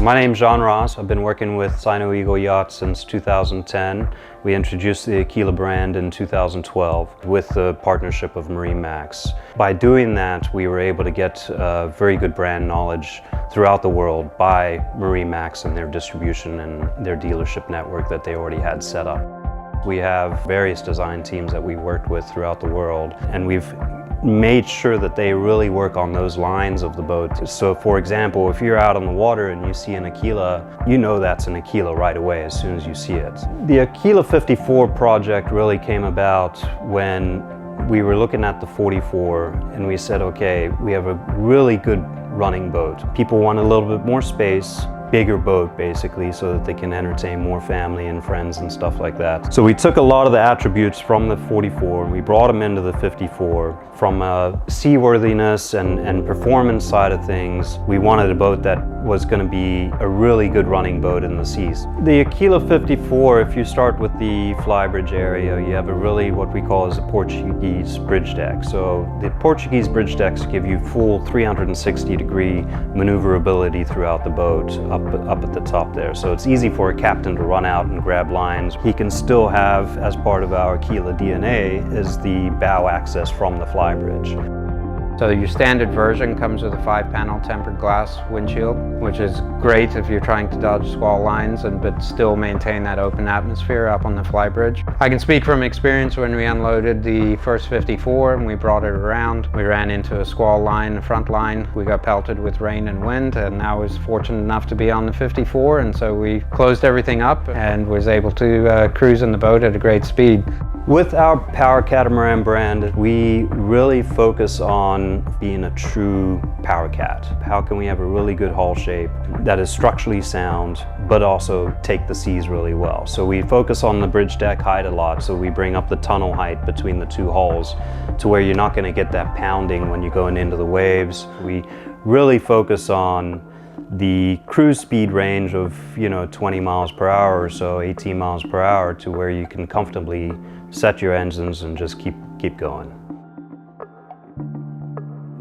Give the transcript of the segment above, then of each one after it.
My name's John Ross. I've been working with Sino Eagle Yachts since 2010. We introduced the Aquila brand in 2012 with the partnership of MarineMax. By doing that, we were able to get very good brand knowledge throughout the world by MarineMax and their distribution and their dealership network that they already had set up. We have various design teams that we worked with throughout the world, and we've made sure that they really work on those lines of the boat. So for example, if you're out on the water and you see an Aquila, you know that's an Aquila right away as soon as you see it. The Aquila 54 project really came about when we were looking at the 44 and we said, okay, we have a really good running boat. People want a little bit more space, bigger boat basically, so that they can entertain more family and friends and stuff like that. So we took a lot of the attributes from the 44 and we brought them into the 54. From a seaworthiness and performance side of things, we wanted a boat that was going to be a really good running boat in the seas. The Aquila 54, if you start with the flybridge area, you have a really what we call as a Portuguese bridge deck. So the Portuguese bridge decks give you full 360-degree maneuverability throughout the boat up at the top there. So it's easy for a captain to run out and grab lines. He can still have, as part of our Aquila DNA, is the bow access from the flybridge. So your standard version comes with a 5-panel tempered glass windshield, which is great if you're trying to dodge squall lines but still maintain that open atmosphere up on the flybridge. I can speak from experience when we unloaded the first 54 and we brought it around. We ran into a squall line, a front line. We got pelted with rain and wind, and I was fortunate enough to be on the 54, and so we closed everything up and was able to cruise in the boat at a great speed. With our Power Catamaran brand, we really focus on being a true power cat. How can we have a really good hull shape that is structurally sound, but also take the seas really well? So we focus on the bridge deck height a lot, so we bring up the tunnel height between the two hulls to where you're not going to get that pounding when you're going into the waves. We really focus on the cruise speed range of 20 miles per hour or so, 18 miles per hour, to where you can comfortably set your engines and just keep going.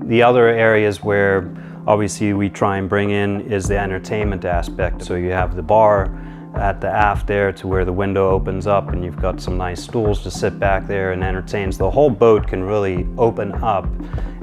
The other areas where obviously we try and bring in is the entertainment aspect. So you have the bar at the aft there to where the window opens up and you've got some nice stools to sit back there and entertain. So the whole boat can really open up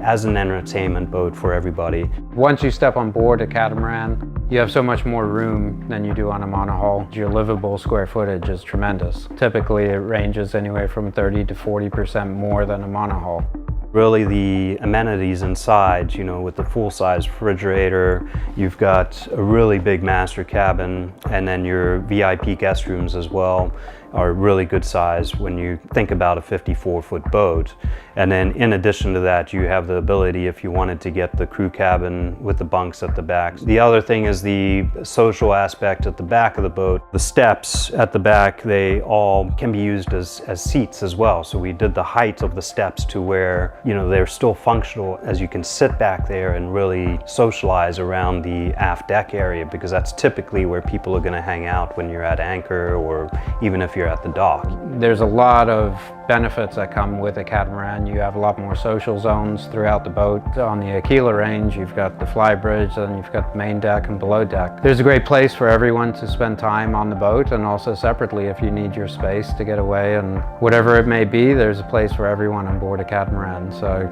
as an entertainment boat for everybody. Once you step on board a catamaran, you have so much more room than you do on a monohull. Your livable square footage is tremendous. Typically it ranges anywhere from 30 to 40% more than a monohull. Really the amenities inside, with the full-size refrigerator, you've got a really big master cabin, and then your VIP guest rooms as well are really good size when you think about a 54-foot boat. And then in addition to that, you have the ability, if you wanted to get the crew cabin with the bunks at the back. The other thing is the social aspect at the back of the boat. The steps at the back, they all can be used as seats as well. So we did the height of the steps to where, they're still functional, as you can sit back there and really socialize around the aft deck area, because that's typically where people are going to hang out when you're at anchor or even if you're at the dock. There's a lot of benefits that come with a catamaran. You have a lot more social zones throughout the boat. On the Aquila range, you've got the flybridge, and you've got the main deck and below deck. There's a great place for everyone to spend time on the boat, and also separately if you need your space to get away and whatever it may be, there's a place for everyone on board a catamaran. So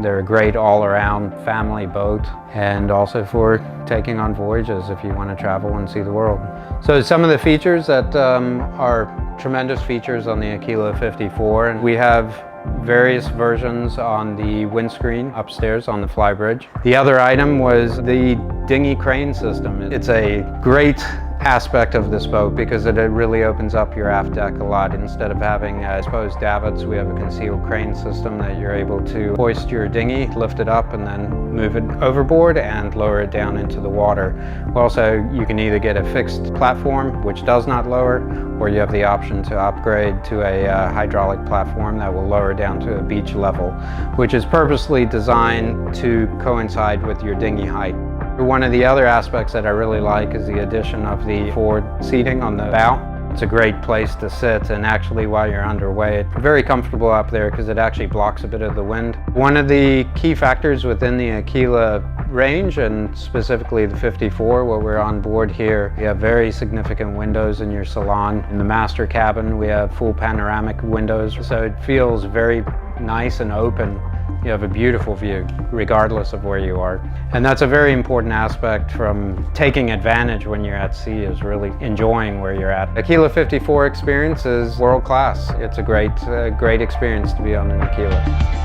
they're a great all-around family boat, and also for taking on voyages if you want to travel and see the world. So some of the features that are tremendous features on the Aquila 54, and we have various versions on the windscreen upstairs on the flybridge. The other item was the dinghy crane system. It's a great aspect of this boat because it really opens up your aft deck a lot. Instead of having exposed davits, we have a concealed crane system that you're able to hoist your dinghy, lift it up, and then move it overboard and lower it down into the water. Also, you can either get a fixed platform, which does not lower, or you have the option to upgrade to a hydraulic platform that will lower down to a beach level, which is purposely designed to coincide with your dinghy height. One of the other aspects that I really like is the addition of the forward seating on the bow. It's a great place to sit, and actually while you're underway, it's very comfortable up there because it actually blocks a bit of the wind. One of the key factors within the Aquila range, and specifically the 54 where we're on board here. You have very significant windows in your salon. In the master cabin we have full panoramic windows, so it feels very nice and open. You have a beautiful view regardless of where you are. And that's a very important aspect from taking advantage when you're at sea, is really enjoying where you're at. Aquila 54 experience is world class. It's a great experience to be on an Aquila.